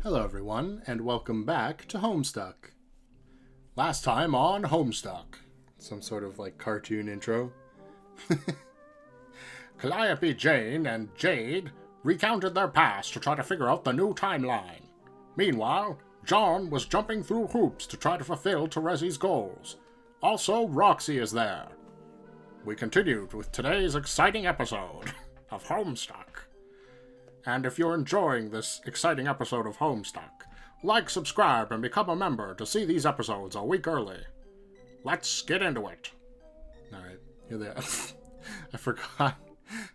Hello everyone, and welcome back to Homestuck. Last time on Homestuck. Some sort of like cartoon intro. Calliope Jane and Jade recounted their past to try to figure out the new timeline. Meanwhile, John was jumping through hoops to try to fulfill Terezi's goals. Also, Roxy is there. We continued with today's exciting episode of Homestuck. And if you're enjoying this exciting episode of Homestuck, like, subscribe, and become a member to see these episodes a week early. Let's get into it. Alright, here they are. I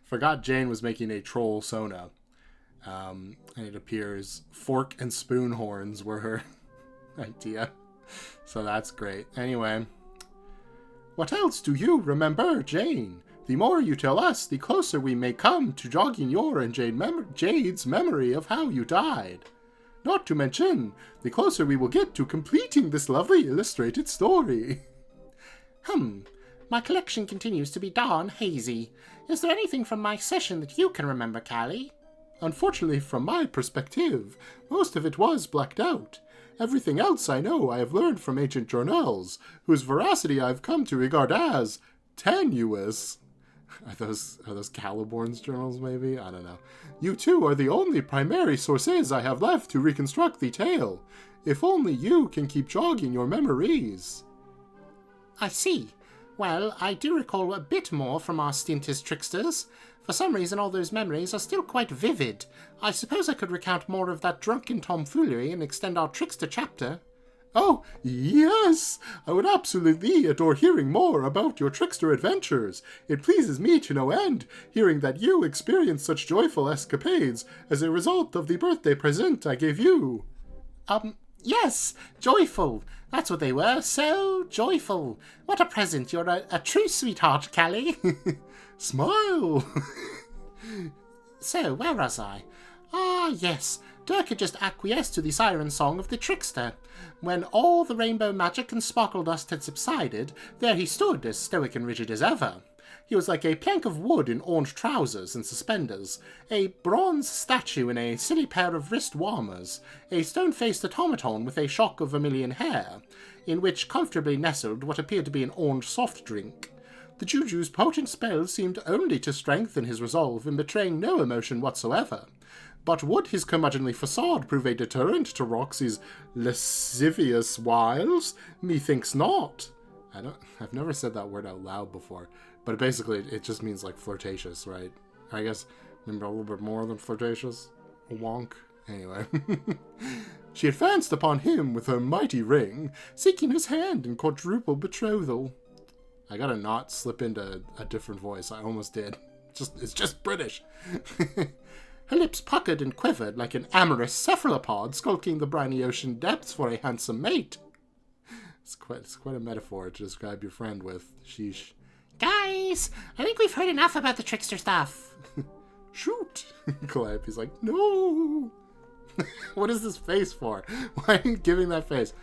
forgot Jane was making a troll Sona. And it appears fork and spoon horns were her idea. So that's great. Anyway. What else do you remember, Jane? The more you tell us, the closer we may come to jogging your and Jade's memory of how you died. Not to mention, the closer we will get to completing this lovely illustrated story. My collection continues to be darn hazy. Is there anything from my session that you can remember, Callie? Unfortunately, from my perspective, most of it was blacked out. Everything else I know I have learned from ancient journals, whose veracity I've come to regard as tenuous. Are those Caliborn's journals, maybe? I don't know. You two are the only primary sources I have left to reconstruct the tale. If only you can keep jogging your memories. I see. Well, I do recall a bit more from our stint as tricksters. For some reason, all those memories are still quite vivid. I suppose I could recount more of that drunken tomfoolery and extend our trickster chapter. Oh, yes! I would absolutely adore hearing more about your trickster adventures. It pleases me to no end, hearing that you experienced such joyful escapades as a result of the birthday present I gave you. Yes, joyful. That's what they were, so joyful. What a present. You're a true sweetheart, Callie. Smile! So, where was I? Ah, yes. Dirk had just acquiesced to the siren song of the trickster. When all the rainbow magic and sparkle dust had subsided, there he stood, as stoic and rigid as ever. He was like a plank of wood in orange trousers and suspenders, a bronze statue in a silly pair of wrist warmers, a stone-faced automaton with a shock of vermilion hair, in which comfortably nestled what appeared to be an orange soft drink. The Juju's potent spell seemed only to strengthen his resolve in betraying no emotion whatsoever. But would his curmudgeonly facade prove a deterrent to Roxy's lascivious wiles? Methinks not. I've never said that word out loud before, but basically it just means like flirtatious, right? I guess maybe a little bit more than flirtatious. A wonk. Anyway. She advanced upon him with her mighty ring, seeking his hand in quadruple betrothal. I gotta not slip into a different voice. I almost did. It's just British. Her lips puckered and quivered like an amorous cephalopod skulking the briny ocean depths for a handsome mate. It's quite a metaphor to describe your friend with. Sheesh. Guys, I think we've heard enough about the trickster stuff. Shoot! Calliope's like, no! What is this face for? Why are you giving that face?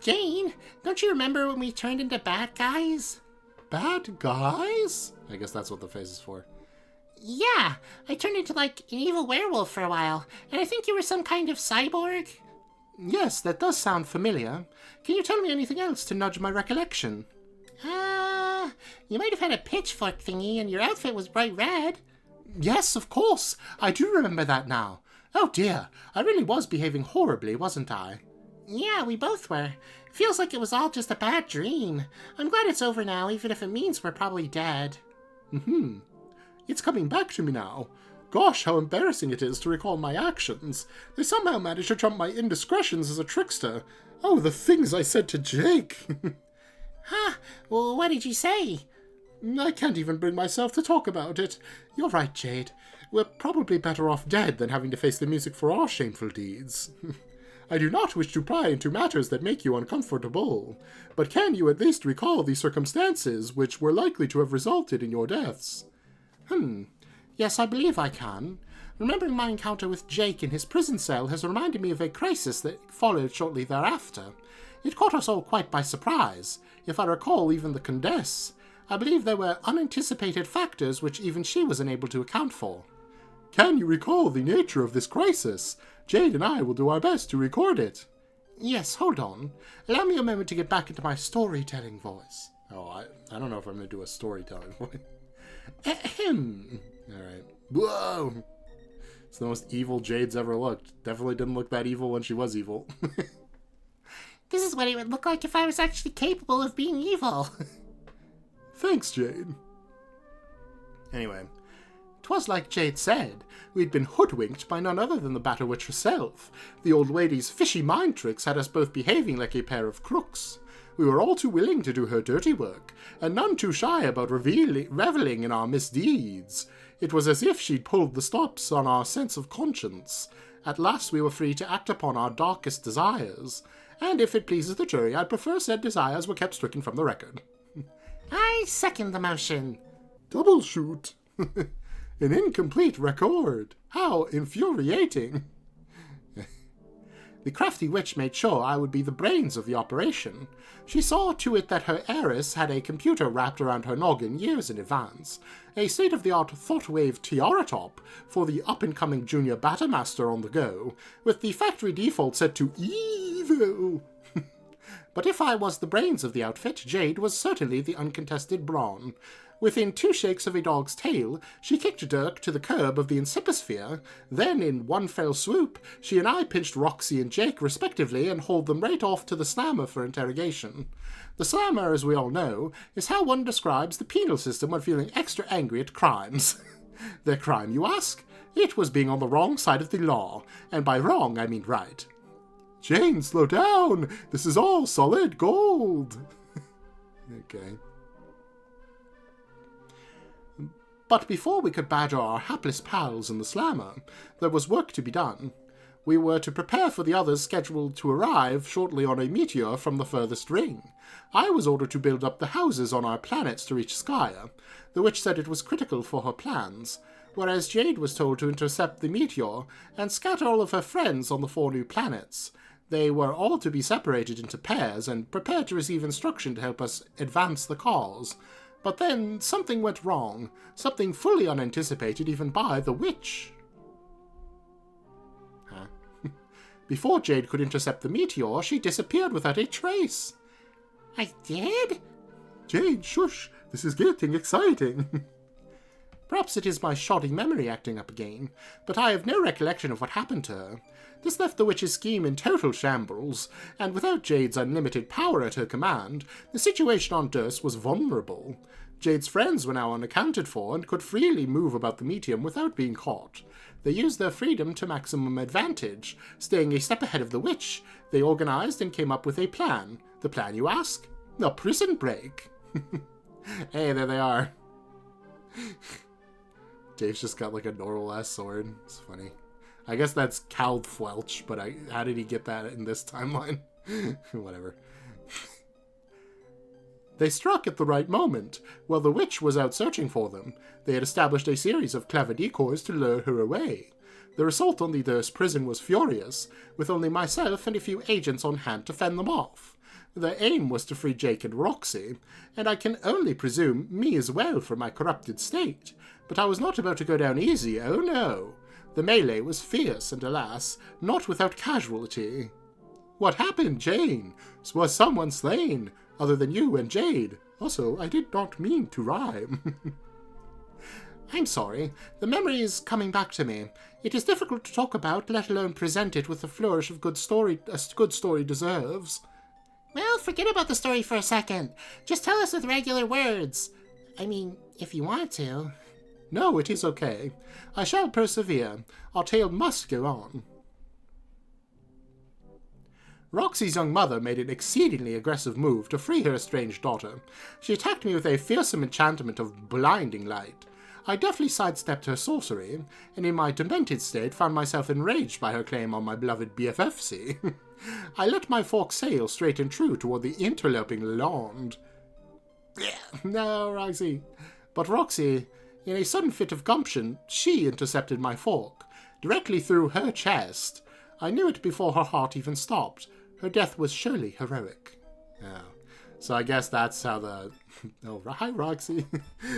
Jane, don't you remember when we turned into bad guys? Bad guys? I guess that's what the face is for. Yeah, I turned into like an evil werewolf for a while, and I think you were some kind of cyborg. Yes, that does sound familiar. Can you tell me anything else to nudge my recollection? You might have had a pitchfork thingy and your outfit was bright red. Yes, of course. I do remember that now. Oh dear, I really was behaving horribly, wasn't I? Yeah, we both were. Feels like it was all just a bad dream. I'm glad it's over now, even if it means we're probably dead. It's coming back to me now. Gosh, how embarrassing it is to recall my actions. They somehow managed to trump my indiscretions as a trickster. Oh, the things I said to Jake. Well, what did you say? I can't even bring myself to talk about it. You're right, Jade. We're probably better off dead than having to face the music for our shameful deeds. I do not wish to pry into matters that make you uncomfortable, but can you at least recall the circumstances which were likely to have resulted in your deaths? Yes, I believe I can. Remembering my encounter with Jake in his prison cell has reminded me of a crisis that followed shortly thereafter. It caught us all quite by surprise, if I recall even the Condess. I believe there were unanticipated factors which even she was unable to account for. Can you recall the nature of this crisis? Jade and I will do our best to record it. Yes, hold on. Allow me a moment to get back into my storytelling voice. Oh, I don't know if I'm going to do a storytelling voice. Ahem. Alright. Whoa! It's the most evil Jade's ever looked. Definitely didn't look that evil when she was evil. This is what it would look like if I was actually capable of being evil. Thanks, Jade. Anyway, 'twas like Jade said. We'd been hoodwinked by none other than the Battle Witch herself. The old lady's fishy mind tricks had us both behaving like a pair of crooks. We were all too willing to do her dirty work, and none too shy about reveling in our misdeeds. It was as if she'd pulled the stops on our sense of conscience. At last we were free to act upon our darkest desires, and if it pleases the jury, I'd prefer said desires were kept stricken from the record. I second the motion. Double shoot! An incomplete record! How infuriating! The crafty witch made sure I would be the brains of the operation. She saw to it that her heiress had a computer wrapped around her noggin years in advance, a state-of-the-art thought-wave tiara top for the up-and-coming junior battermaster on the go, with the factory default set to evil. But if I was the brains of the outfit, Jade was certainly the uncontested brawn. Within 2 shakes of a dog's tail, she kicked Dirk to the curb of the Inciposphere. Then, in one fell swoop, she and I pinched Roxy and Jake respectively and hauled them right off to the Slammer for interrogation. The Slammer, as we all know, is how one describes the penal system when feeling extra angry at crimes. Their crime, you ask? It was being on the wrong side of the law, and by wrong I mean right. Jane, slow down! This is all solid gold! Okay. But before we could badger our hapless pals in the Slammer, there was work to be done. We were to prepare for the others scheduled to arrive shortly on a meteor from the furthest ring. I was ordered to build up the houses on our planets to reach Skya. The witch said it was critical for her plans, whereas Jade was told to intercept the meteor and scatter all of her friends on the 4 new planets. They were all to be separated into pairs and prepared to receive instruction to help us advance the cause. But then something went wrong, something fully unanticipated even by the witch. Huh? Before Jade could intercept the meteor, she disappeared without a trace. I did? Jade, shush, this is getting exciting. Perhaps it is my shoddy memory acting up again, but I have no recollection of what happened to her. This left the witch's scheme in total shambles, and without Jade's unlimited power at her command, the situation on Durst was vulnerable. Jade's friends were now unaccounted for and could freely move about the medium without being caught. They used their freedom to maximum advantage. Staying a step ahead of the witch, they organized and came up with a plan. The plan, you ask? A prison break. Hey, there they are. Dave's just got like a normal-ass sword. It's funny. I guess that's Caldfwelch, but how did he get that in this timeline? Whatever. They struck at the right moment. While the witch was out searching for them, they had established a series of clever decoys to lure her away. Their assault on the Durst prison was furious, with only myself and a few agents on hand to fend them off. Their aim was to free Jake and Roxy, and I can only presume me as well from my corrupted state. But I was not about to go down easy, oh no. The melee was fierce, and alas, not without casualty. What happened, Jane? Was someone slain, other than you and Jade? Also, I did not mean to rhyme. I'm sorry. The memory is coming back to me. It is difficult to talk about, let alone present it with the flourish of good story a good story deserves. Well, forget about the story for a second. Just tell us with regular words. I mean, if you want to. No, it is okay. I shall persevere. Our tale must go on. Roxy's young mother made an exceedingly aggressive move to free her estranged daughter. She attacked me with a fearsome enchantment of blinding light. I deftly sidestepped her sorcery, and in my demented state found myself enraged by her claim on my beloved BFFC. I let my fork sail straight and true toward the interloping Lond. No, Roxy. But Roxy, in a sudden fit of gumption, she intercepted my fork, directly through her chest. I knew it before her heart even stopped. Her death was surely heroic. Oh. So I guess that's how the... Oh, hi, Roxy.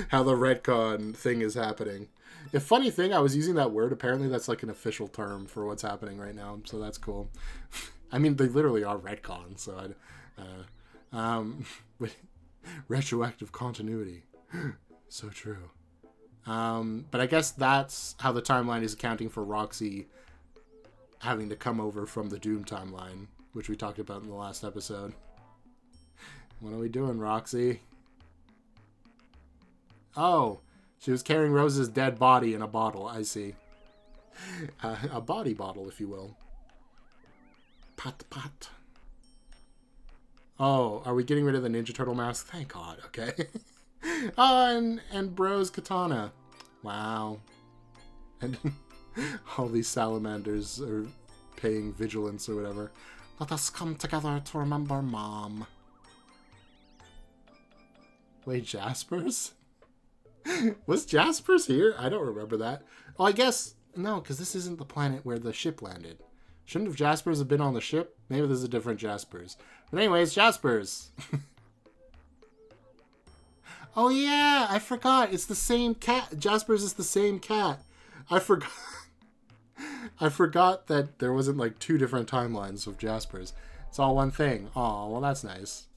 How the retcon thing is happening. A funny thing, I was using that word. Apparently that's like an official term for what's happening right now, so that's cool. I mean, they literally are retcons, so but retroactive continuity. So true. But I guess that's how the timeline is accounting for Roxy having to come over from the Doom timeline, which we talked about in the last episode. What are we doing, Roxy? Oh, she was carrying Rose's dead body in a bottle. I see. A body bottle, if you will. Pat, pat. Oh, are we getting rid of the Ninja Turtle mask? Thank God, okay. Oh, and Bro's katana. Wow. And all these salamanders are paying vigilance or whatever. Let us come together to remember Mom. Wait, Jasper's? Was Jasper's here? I don't remember that. Oh, I guess... No, because this isn't the planet where the ship landed. Shouldn't have Jaspers have been on the ship? Maybe there's a different Jaspers. But anyways, Jaspers. Oh yeah, I forgot. It's the same cat. Jaspers is the same cat. I forgot. I forgot that there wasn't like two different timelines of Jaspers. It's all one thing. Oh, well that's nice.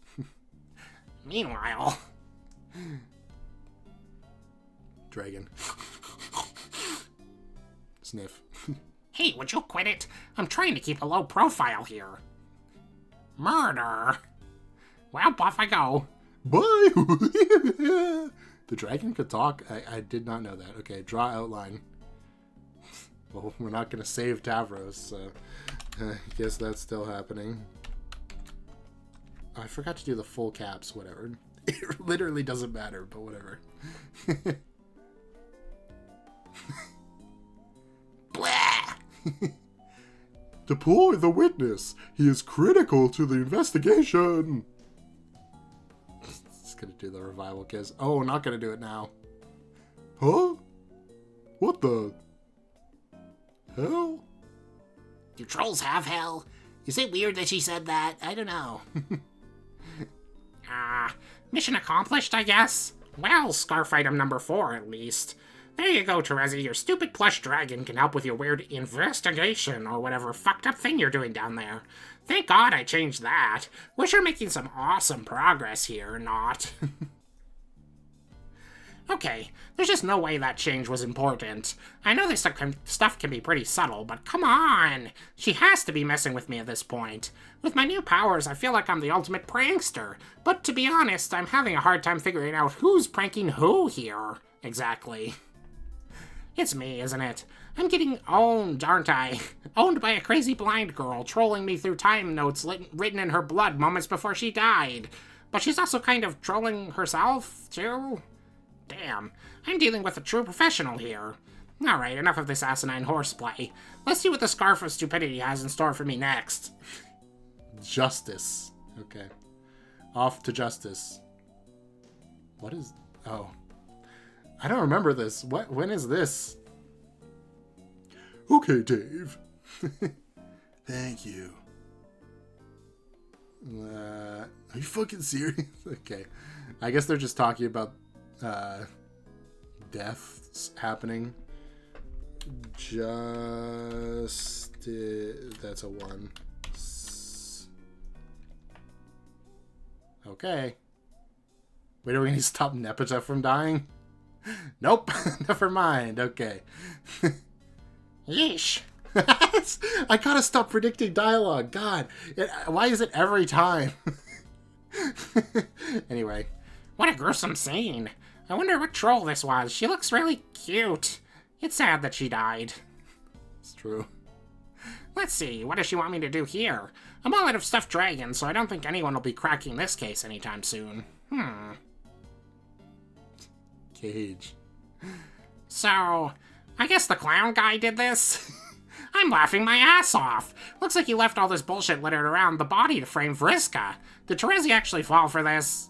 Meanwhile... Dragon. Sniff. Hey, would you quit it? I'm trying to keep a low profile here. Murder. Well, off I go. Bye! The dragon could talk? I did not know that. Okay, draw outline. Well, we're not going to save Tavros, so I guess that's still happening. Oh, I forgot to do the full caps, whatever. It literally doesn't matter, but whatever. Blah! Deploy the witness. He is critical to the investigation. Just gonna do the revival kiss. Oh, not gonna do it now. Huh? What the hell? Do trolls have hell? Is it weird that she said that? I don't know. Mission accomplished, I guess? Well, scarf item number 4, at least. There you go, Terezi. Your stupid plush dragon can help with your weird investigation or whatever fucked up thing you're doing down there. Thank God I changed that. Wish you're making some awesome progress here, not. Okay, there's just no way that change was important. I know this stuff can be pretty subtle, but come on! She has to be messing with me at this point. With my new powers, I feel like I'm the ultimate prankster. But to be honest, I'm having a hard time figuring out who's pranking who here, exactly. It's me, isn't it? I'm getting owned, aren't I? Owned by a crazy blind girl trolling me through time notes written in her blood moments before she died. But she's also kind of trolling herself, too? Damn, I'm dealing with a true professional here. Alright, enough of this asinine horseplay. Let's see what the Scarf of Stupidity has in store for me next. Justice. Okay. Off to justice. What is... Oh. I don't remember this. When is this? Okay, Dave. Thank you. Are you fucking serious? Okay. I guess they're just talking about deaths happening. That's a 1. Okay. Wait, are we going to stop Nepeta from dying? Nope. Never mind. Okay. Yeesh. I gotta stop predicting dialogue. God. Why is it every time? Anyway. What a gruesome scene. I wonder what troll this was. She looks really cute. It's sad that she died. It's true. Let's see, what does she want me to do here? I'm all out of stuffed dragons, so I don't think anyone will be cracking this case anytime soon. Cage. So, I guess the clown guy did this? I'm laughing my ass off. Looks like he left all this bullshit littered around the body to frame Vriska. Did Terezi actually fall for this?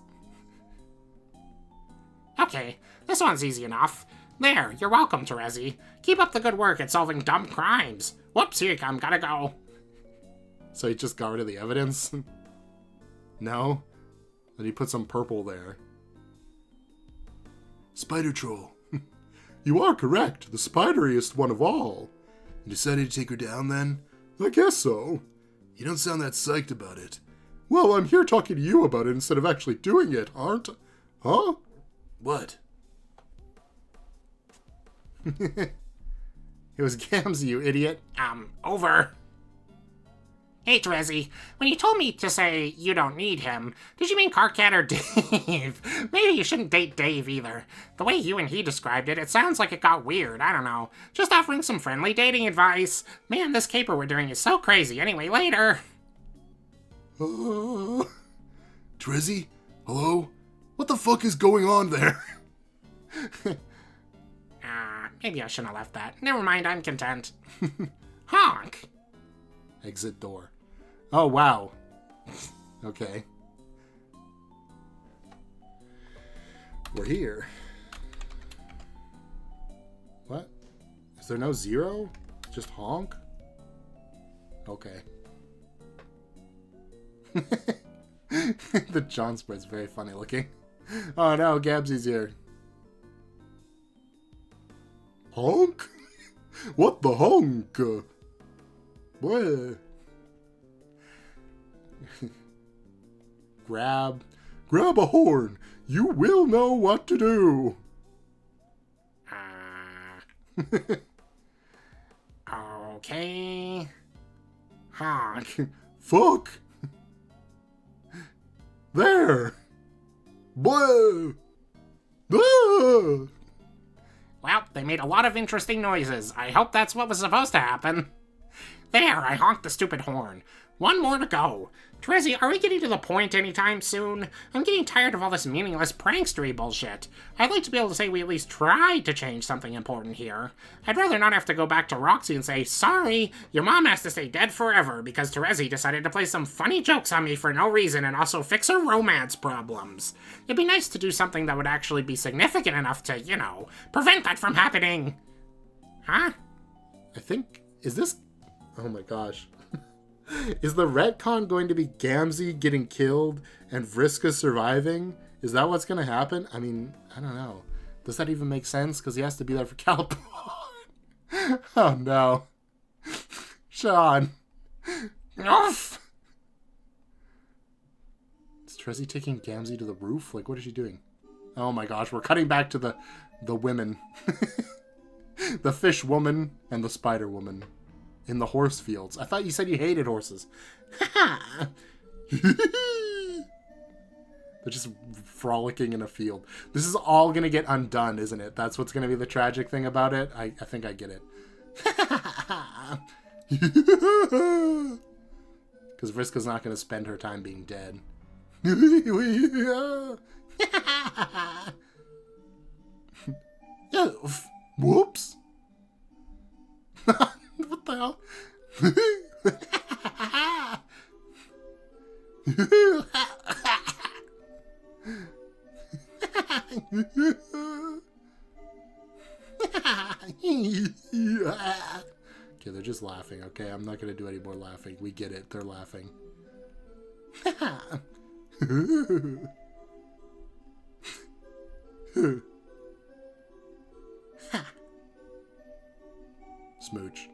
Okay, this one's easy enough. There, you're welcome, Terezi. Keep up the good work at solving dumb crimes. Whoops, here you come, gotta go. So he just got rid of the evidence? No? Then he put some purple there. Spider Troll. You are correct. The spideriest one of all. You decided to take her down, then? I guess so. You don't sound that psyched about it. Well, I'm here talking to you about it instead of actually doing it, aren't? Huh? What? It was Gamzee, you idiot. Over. Hey, Trezzy, when you told me to say you don't need him, did you mean Carcat or Dave? Maybe you shouldn't date Dave either. The way you and he described it, it sounds like it got weird. I don't know. Just offering some friendly dating advice. Man, this caper we're doing is so crazy. Anyway, later. Trezzy? Hello? What the fuck is going on there? Maybe I shouldn't have left that. Never mind, I'm content. Honk! Exit door. Oh, wow. Okay. We're here. What? Is there no zero? Just honk? Okay. The John spread's very funny looking. Oh no, Gabsy's here. Honk? What the honk? What? Grab a horn. You will know what to do. Okay. Honk. Fuck. There. Whoa. Ah. Well, they made a lot of interesting noises. I hope that's what was supposed to happen. There, I honked the stupid horn. One more to go. Trezzy, are we getting to the point anytime soon? I'm getting tired of all this meaningless prankstery bullshit. I'd like to be able to say we at least tried to change something important here. I'd rather not have to go back to Roxy and say, sorry, your mom has to stay dead forever because Trezzy decided to play some funny jokes on me for no reason and also fix her romance problems. It'd be nice to do something that would actually be significant enough to, you know, prevent that from happening. Huh? I think... Is this... Oh my gosh. Is the retcon going to be Gamzee getting killed and Vriska surviving? Is that what's going to happen? I mean, I don't know. Does that even make sense? Because he has to be there for Calipon. Oh no. Sean. Oof. Is Trezzy taking Gamzee to the roof? Like, what is she doing? Oh my gosh, we're cutting back to the women. The fish woman and the spider woman. In the horse fields. I thought you said you hated horses. They're just frolicking in a field. This is all going to get undone, isn't it? That's what's going to be the tragic thing about it. I think I get it. Because Vriska's not going to spend her time being dead. Whoops. What the hell? Okay, they're just laughing, okay? I'm not gonna do any more laughing. We get it. They're laughing. Smooch.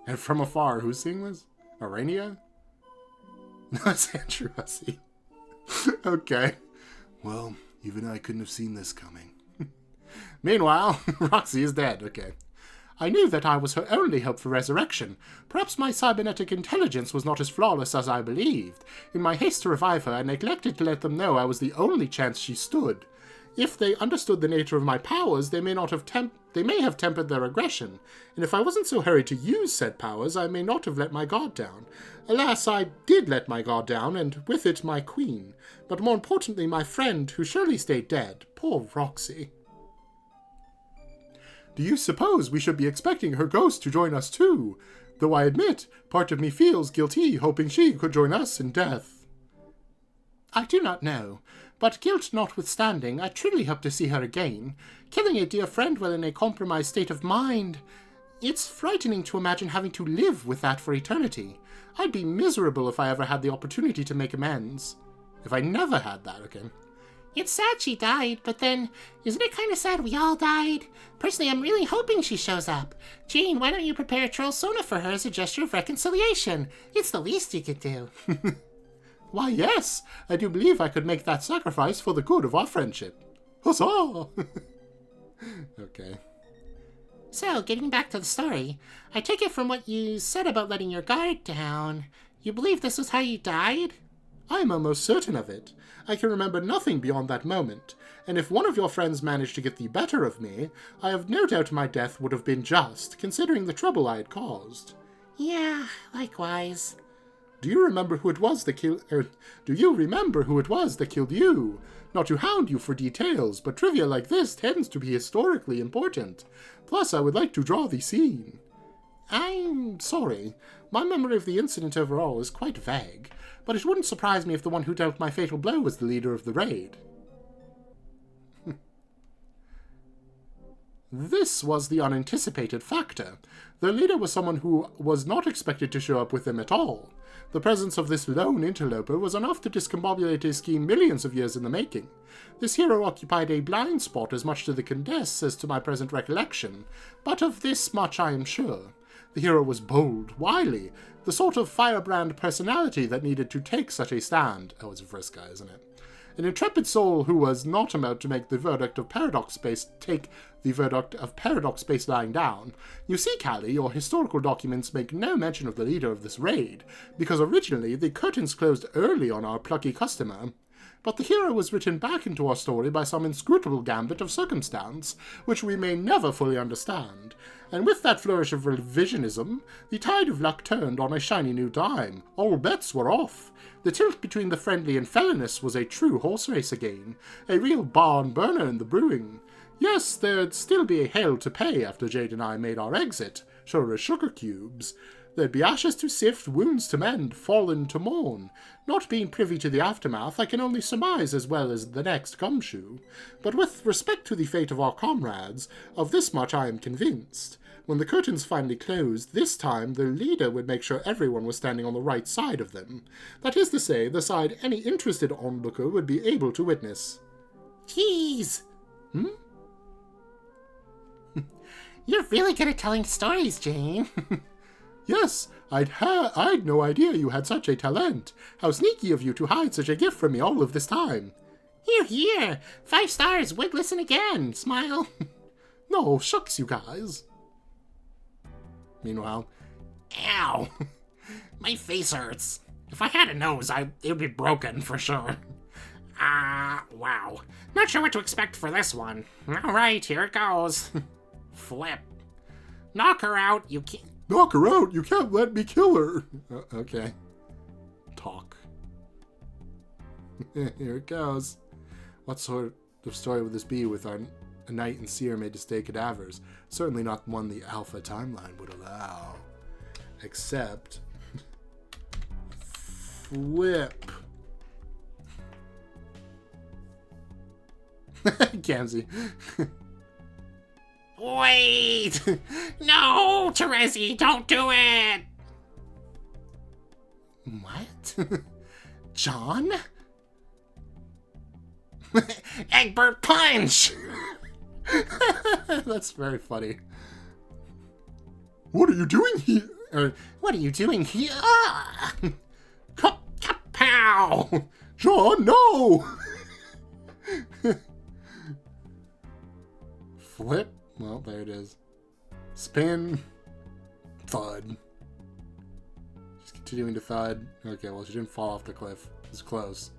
And from afar, who's seeing this? Arania? No, it's Andrew Hussey. Okay. Well, even I couldn't have seen this coming. Meanwhile, Roxy is dead. Okay. I knew that I was her only hope for resurrection. Perhaps my cybernetic intelligence was not as flawless as I believed. In my haste to revive her, I neglected to let them know I was the only chance she stood. If they understood the nature of my powers, they may have tempered their aggression, and if I wasn't so hurried to use said powers, I may not have let my guard down. Alas, I did let my guard down, and with it my queen, but more importantly my friend, who surely stayed dead. Poor Roxy. Do you suppose we should be expecting her ghost to join us too? Though I admit, part of me feels guilty, hoping she could join us in death. I do not know. But guilt notwithstanding, I truly hope to see her again. Killing a dear friend while in a compromised state of mind. It's frightening to imagine having to live with that for eternity. I'd be miserable if I ever had the opportunity to make amends. If I never had that, okay. It's sad she died, but then, isn't it kind of sad we all died? Personally, I'm really hoping she shows up. Jane, why don't you prepare a troll sona for her as a gesture of reconciliation? It's the least you could do. Why, yes, I do believe I could make that sacrifice for the good of our friendship. Huzzah! Okay. So, getting back to the story, I take it from what you said about letting your guard down. You believe this was how you died? I am almost certain of it. I can remember nothing beyond that moment, and if one of your friends managed to get the better of me, I have no doubt my death would have been just, considering the trouble I had caused. Yeah, likewise. Do you remember who it was that killed you? Not to hound you for details, but trivia like this tends to be historically important. Plus, I would like to draw the scene. I'm sorry. My memory of the incident overall is quite vague, but it wouldn't surprise me if the one who dealt my fatal blow was the leader of the raid. This was the unanticipated factor. Their leader was someone who was not expected to show up with them at all. The presence of this lone interloper was enough to discombobulate a scheme millions of years in the making. This hero occupied a blind spot as much to the Condesce as to my present recollection, but of this much I am sure. The hero was bold, wily, the sort of firebrand personality that needed to take such a stand. Oh, it's a Vriska, isn't it? An intrepid soul who was not about to make the verdict of paradox space lying down. You see, Callie, your historical documents make no mention of the leader of this raid, because originally the curtains closed early on our plucky customer. But the hero was written back into our story by some inscrutable gambit of circumstance, which we may never fully understand. And with that flourish of revisionism, the tide of luck turned on a shiny new dime. All bets were off. The tilt between the friendly and felonious was a true horse race again, a real barn burner in the brewing. Yes, there'd still be a hell to pay after Jade and I made our exit, sure as sugar cubes. There'd be ashes to sift, wounds to mend, fallen to mourn. Not being privy to the aftermath, I can only surmise as well as the next gumshoe. But with respect to the fate of our comrades, of this much I am convinced. When the curtains finally closed, this time the leader would make sure everyone was standing on the right side of them. That is to say, the side any interested onlooker would be able to witness. Jeez! You're really good at telling stories, Jane. Yes, I'd no idea you had such a talent. How sneaky of you to hide such a gift from me all of this time. Here, here. 5 stars, would listen again. Smile. No, shucks, you guys. Meanwhile, Ow! My face hurts. If I had a nose, it would be broken for sure. Wow. Not sure what to expect for this one. Alright, here it goes. Flip. Knock her out, you can't. Knock her out, you can't let me kill her. Okay. Talk. Here it goes. What sort of story would this be with a knight and seer made to stay cadavers? Certainly not one the alpha timeline would allow. Except... Flip. Gamzee. Wait! No, Terezi, don't do it! What? John? EGBERT Punch! That's very funny. What are you doing here? What are you doing here? Kapow! John, no! Flip. Well, there it is. Spin. Thud. Just continuing to thud. Okay, well, she didn't fall off the cliff. It was close.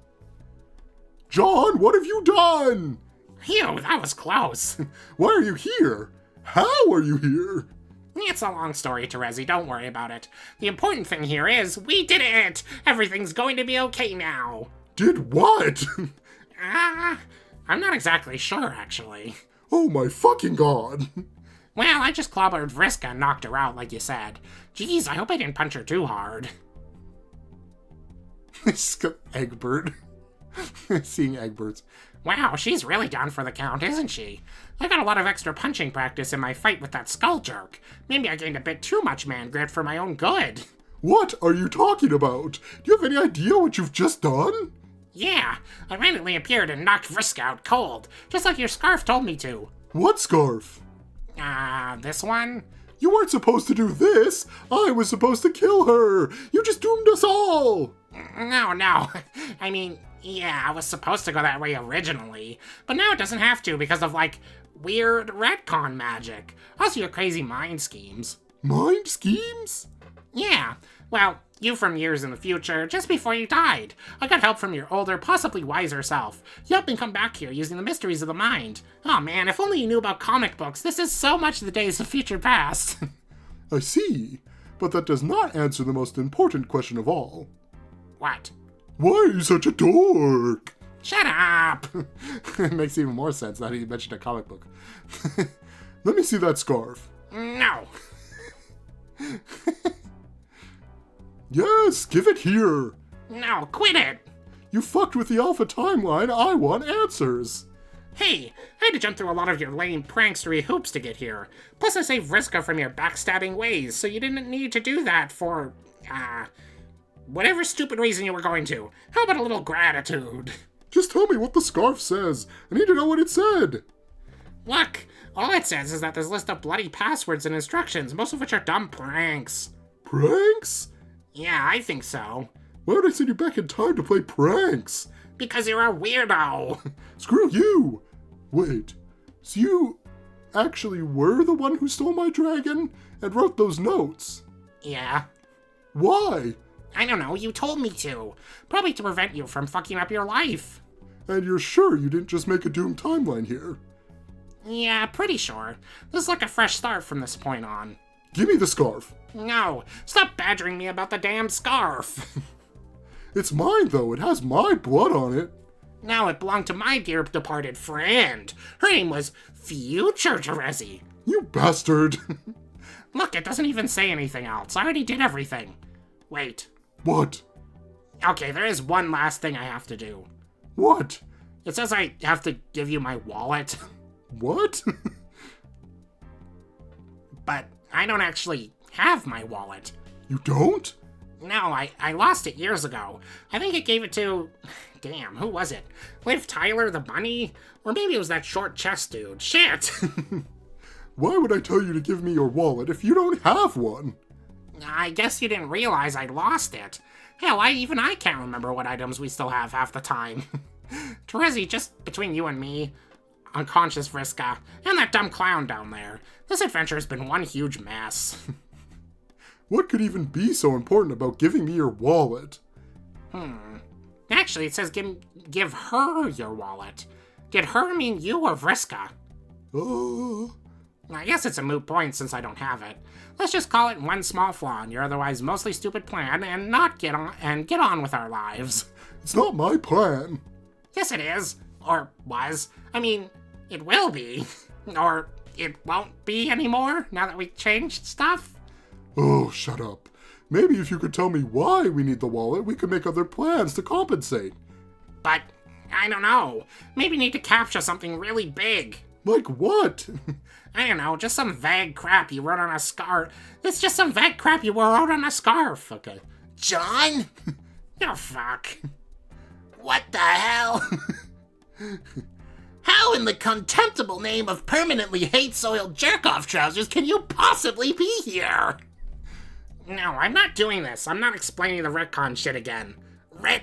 John, what have you done? Phew, that was close. Why are you here? How are you here? It's a long story, Terezi. Don't worry about it. The important thing here is, we did it! Everything's going to be okay now. Did what? I'm not exactly sure, actually. Oh my fucking god. Well, I just clobbered Vriska and knocked her out, like you said. Jeez, I hope I didn't punch her too hard. Egbert. Seeing Egberts. Wow, she's really down for the count, isn't she? I got a lot of extra punching practice in my fight with that skull jerk. Maybe I gained a bit too much man grit for my own good. What are you talking about? Do you have any idea what you've just done? Yeah, I randomly appeared and knocked Vriska out cold, just like your scarf told me to. What scarf? This one? You weren't supposed to do this! I was supposed to kill her! You just doomed us all! No. I mean, yeah, I was supposed to go that way originally, but now it doesn't have to because of, like, weird retcon magic. Also your crazy mind schemes. Mind schemes? Yeah, well, you from years in the future, just before you died. I got help from your older, possibly wiser self. You helped me come back here using the mysteries of the mind. Oh man, if only you knew about comic books. This is so much the days of future past. I see, but that does not answer the most important question of all. What? Why are you such a dork? Shut up! It makes even more sense now that you mentioned a comic book. Let me see that scarf. No. Yes, give it here. No, quit it! You fucked with the alpha timeline. I want answers. Hey, I had to jump through a lot of your lame prankstery hoops to get here. Plus I saved Vriska from your backstabbing ways, so you didn't need to do that for, whatever stupid reason you were going to. How about a little gratitude? Just tell me what the scarf says. I need to know what it said. Look, all it says is that there's a list of bloody passwords and instructions, most of which are dumb pranks. Pranks? Yeah, I think so. Why would I send you back in time to play pranks? Because you're a weirdo. Screw you! Wait, so you actually were the one who stole my dragon and wrote those notes? Yeah. Why? I don't know, you told me to. Probably to prevent you from fucking up your life. And you're sure you didn't just make a doomed timeline here? Yeah, pretty sure. This is like a fresh start from this point on. Give me the scarf. No, stop badgering me about the damn scarf. It's mine, though. It has my blood on it. Now it belonged to my dear departed friend. Her name was Future Terezi. You bastard. Look, it doesn't even say anything else. I already did everything. Wait. What? Okay, there is one last thing I have to do. What? It says I have to give you my wallet. What? But I don't actually have my wallet. You don't? No, I lost it years ago. I think I gave it to... Damn, who was it? Liv Tyler the bunny? Or maybe it was that short chest dude. Shit! Why would I tell you to give me your wallet if you don't have one? I guess you didn't realize I lost it. Hell, even I can't remember what items we still have half the time. Terezi, just between you and me, unconscious Vriska, and that dumb clown down there, this adventure has been one huge mess. What could even be so important about giving me your wallet? Actually, it says give her your wallet. Did her mean you or Vriska? I guess it's a moot point since I don't have it. Let's just call it one small flaw in your otherwise mostly stupid plan and get on with our lives. It's not my plan. Yes, it is. Or was. I mean, it will be. Or it won't be anymore now that we changed stuff. Oh, shut up. Maybe if you could tell me why we need the wallet, we could make other plans to compensate. But, I don't know. Maybe need to capture something really big. Like what? I don't know, just some vague crap you wrote on a scarf. It's just some vague crap you wrote on a scarf. Okay. John? Oh, fuck. What the hell? How in the contemptible name of permanently hate-soiled jerk-off trousers can you possibly be here? No, I'm not doing this. I'm not explaining the retcon shit again.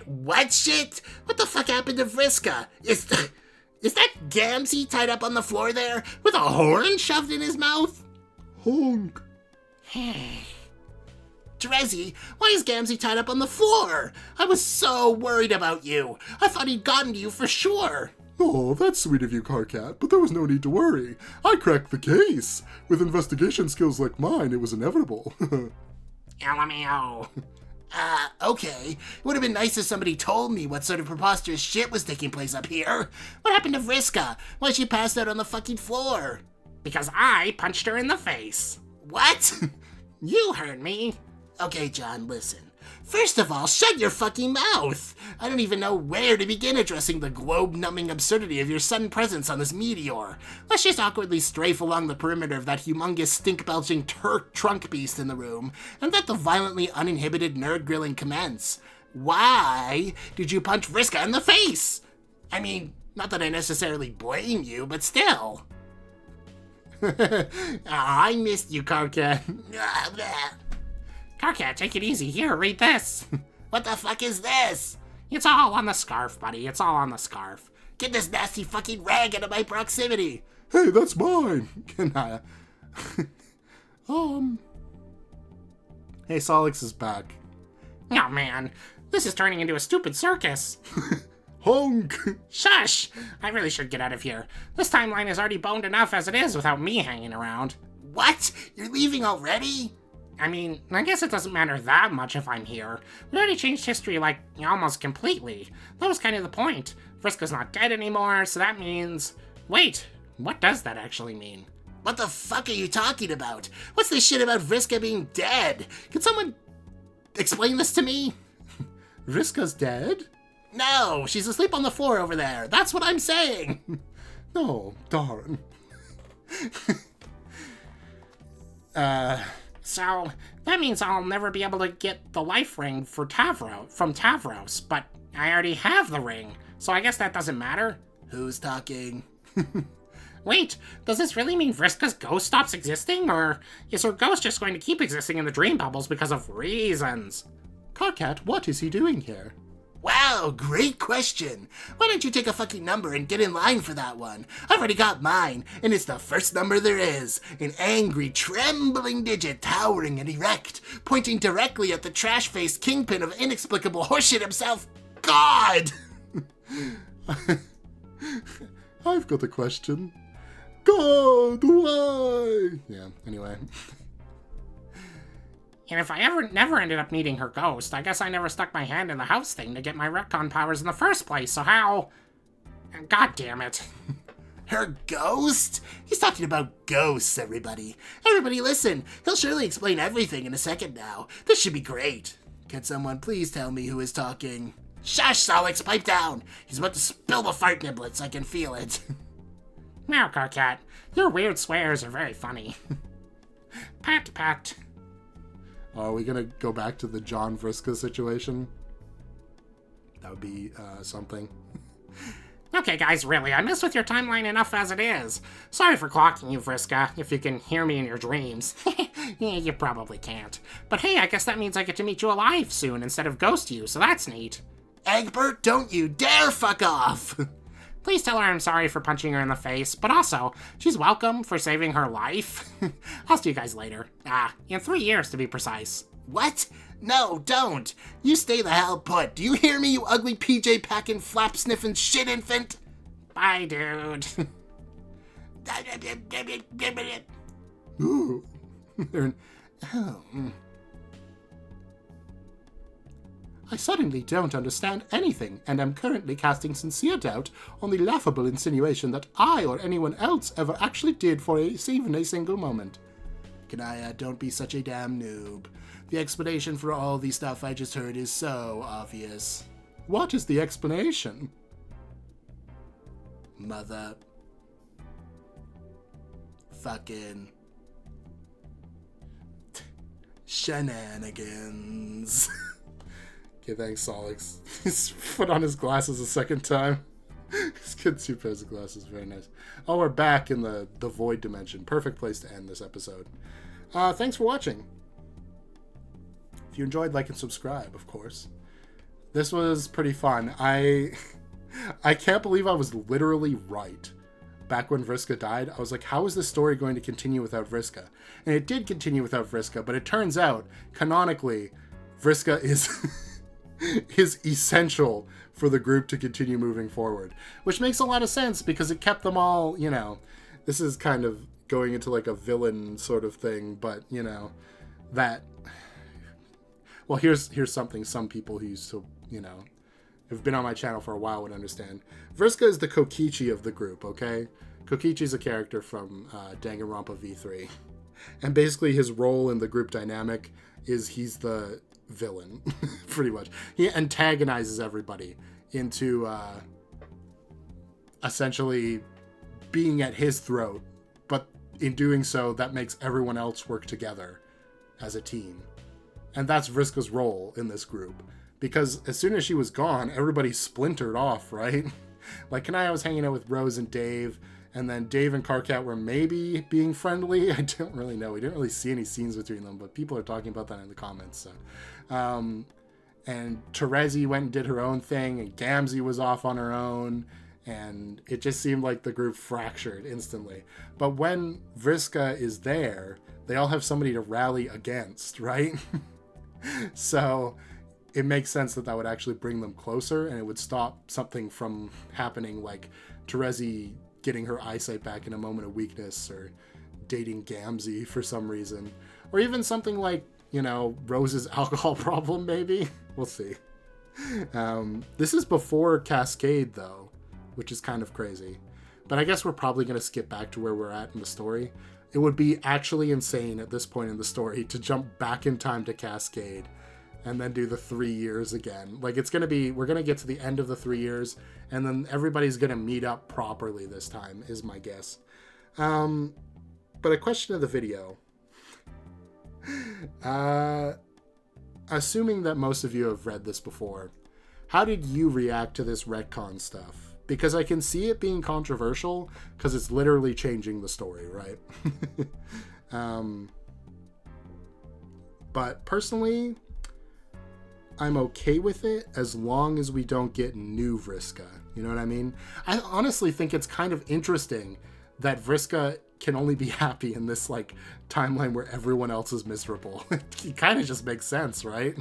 What shit? What the fuck happened to Vriska? Is that Gamzee tied up on the floor there with a horn shoved in his mouth? Honk. Terezi, why is Gamzee tied up on the floor? I was so worried about you. I thought he'd gotten to you for sure. Oh, that's sweet of you, Carcat, but there was no need to worry. I cracked the case. With investigation skills like mine, it was inevitable. LMAO. Okay. It would have been nice if somebody told me what sort of preposterous shit was taking place up here. What happened to Vriska? Why she passed out on the fucking floor? Because I punched her in the face. What? You heard me. Okay, John, listen. First of all, shut your fucking mouth! I don't even know where to begin addressing the globe-numbing absurdity of your sudden presence on this meteor. Let's just awkwardly strafe along the perimeter of that humongous stink-belching Turk trunk beast in the room, and let the violently uninhibited nerd grilling commence. Why did you punch Vriska in the face? I mean, not that I necessarily blame you, but still. I missed you, Carcat. Carcat, take it easy. Here, read this. What the fuck is this? It's all on the scarf, buddy. It's all on the scarf. Get this nasty fucking rag out of my proximity. Hey, that's mine. Can I? Hey, Solix is back. Oh, man. This is turning into a stupid circus. Honk. Shush! I really should get out of here. This timeline is already boned enough as it is without me hanging around. What? You're leaving already? I mean, I guess it doesn't matter that much if I'm here. We already changed history, like, almost completely. That was kind of the point. Vriska's not dead anymore, so that means... Wait, what does that actually mean? What the fuck are you talking about? What's this shit about Vriska being dead? Can someone explain this to me? Vriska's dead? No, she's asleep on the floor over there. That's what I'm saying. No, darn. So, that means I'll never be able to get the life ring from Tavros, but I already have the ring, so I guess that doesn't matter. Who's talking? Wait, does this really mean Vriska's ghost stops existing, or is her ghost just going to keep existing in the dream bubbles because of reasons? Carcat, what is he doing here? Wow, great question. Why don't you take a fucking number and get in line for that one? I've already got mine, and it's the first number there is. An angry, trembling digit towering and erect, pointing directly at the trash-faced kingpin of inexplicable horseshit himself. God! I've got a question. God, why? Yeah, anyway. And if I never ended up meeting her ghost, I guess I never stuck my hand in the house thing to get my retcon powers in the first place, so how... God damn it. Her ghost? He's talking about ghosts, everybody. Everybody listen. He'll surely explain everything in a second now. This should be great. Can someone please tell me who is talking? Shush, Solix, pipe down. He's about to spill the fart niblets. I can feel it. Meow, Carcat. Your weird swears are very funny. Pat, pat. Are we gonna go back to the John Vriska situation? That would be something. Okay, guys, really, I mess with your timeline enough as it is. Sorry for clocking you, Vriska, if you can hear me in your dreams. Yeah, you probably can't. But hey, I guess that means I get to meet you alive soon instead of ghost you, so that's neat. Egbert, don't you dare fuck off! Please tell her I'm sorry for punching her in the face, but also, she's welcome for saving her life. I'll see you guys later. In 3 years to be precise. What? No, don't. You stay the hell put. Do you hear me, you ugly PJ packing, flap sniffing shit infant? Bye, dude. Ooh. I suddenly don't understand anything, and am currently casting sincere doubt on the laughable insinuation that I or anyone else ever actually did for even a single moment. Kanaya, don't be such a damn noob. The explanation for all the stuff I just heard is so obvious. What is the explanation? Mother... fucking... shenanigans. Okay, thanks, Solix. He's put on his glasses a second time. He's got 2 pairs of glasses. Very nice. Oh, we're back in the void dimension. Perfect place to end this episode. Thanks for watching. If you enjoyed, like and subscribe, of course. This was pretty fun. I can't believe I was literally right. Back when Vriska died, I was like, how is this story going to continue without Vriska? And it did continue without Vriska, but it turns out, canonically, Vriska is... is essential for the group to continue moving forward, which makes a lot of sense because it kept them all, you know, this is kind of going into like a villain sort of thing, but you know, that, well, here's something some people who used to, you know, have been on my channel for a while would understand. Vriska is the Kokichi of the group, okay? Kokichi's a character from Danganronpa V3, and basically his role in the group dynamic is he's the villain, pretty much. He antagonizes everybody into essentially being at his throat, but in doing so, that makes everyone else work together as a team. And that's Vriska's role in this group. because as soon as she was gone, everybody splintered off, right? Like, Kanaya was hanging out with Rose and Dave, and then Dave and Karkat were maybe being friendly. I don't really know. We didn't really see any scenes between them, but people are talking about that in the comments. So, and Terezi went and did her own thing, and Gamzee was off on her own, and it just seemed like the group fractured instantly. But when Vriska is there, they all have somebody to rally against, right? So it makes sense that that would actually bring them closer, and it would stop something from happening, like Terezi getting her eyesight back in a moment of weakness, or dating Gamzee for some reason, or even something like, you know, Rose's alcohol problem, maybe. We'll see. This is before Cascade, though, which is kind of crazy. But I guess we're probably going to skip back to where we're at in the story. It would be actually insane at this point in the story to jump back in time to Cascade and then do the 3 years again. Like, it's going to be, we're going to get to the end of the 3 years, and then everybody's going to meet up properly this time, is my guess. But a question of the video. Assuming that most of you have read this before, how did you react to this retcon stuff? Because I can see it being controversial, because it's literally changing the story, right? But personally, I'm okay with it as long as we don't get new Vriska. You know what I mean? I honestly think it's kind of interesting that Vriska can only be happy in this, like, timeline where everyone else is miserable. It kind of just makes sense, right?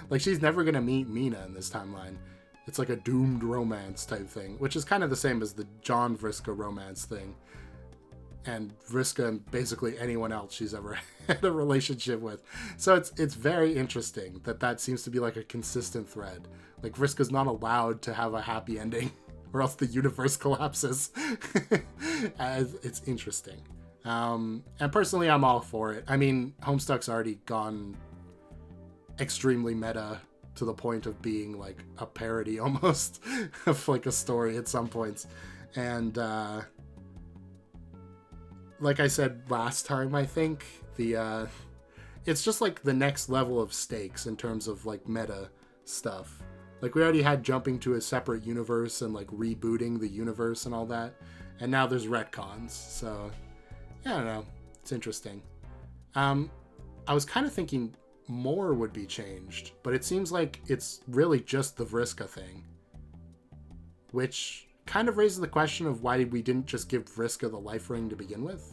Like, she's never going to meet Mina in this timeline. It's like a doomed romance type thing, which is kind of the same as the John Vriska romance thing. And Vriska and basically anyone else she's ever had a relationship with. So it's very interesting that that seems to be like a consistent thread. Like, Vriska's not allowed to have a happy ending, or else the universe collapses. It's interesting. And personally, I'm all for it. I mean, Homestuck's already gone extremely meta to the point of being like a parody almost of like a story at some points. And like I said last time, I think it's just like the next level of stakes in terms of like meta stuff. Like, we already had jumping to a separate universe and, like, rebooting the universe and all that. And now there's retcons. So, yeah, I don't know. It's interesting. I was kind of thinking more would be changed. But it seems like it's really just the Vriska thing. Which kind of raises the question of why we didn't just give Vriska the life ring to begin with.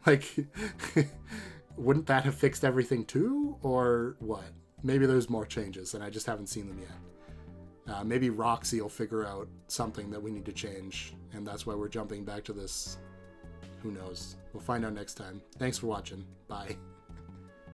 Like, wouldn't that have fixed everything too? Or what? Maybe there's more changes, and I just haven't seen them yet. Maybe Roxy will figure out something that we need to change, and that's why we're jumping back to this. Who knows? We'll find out next time. Thanks for watching. Bye.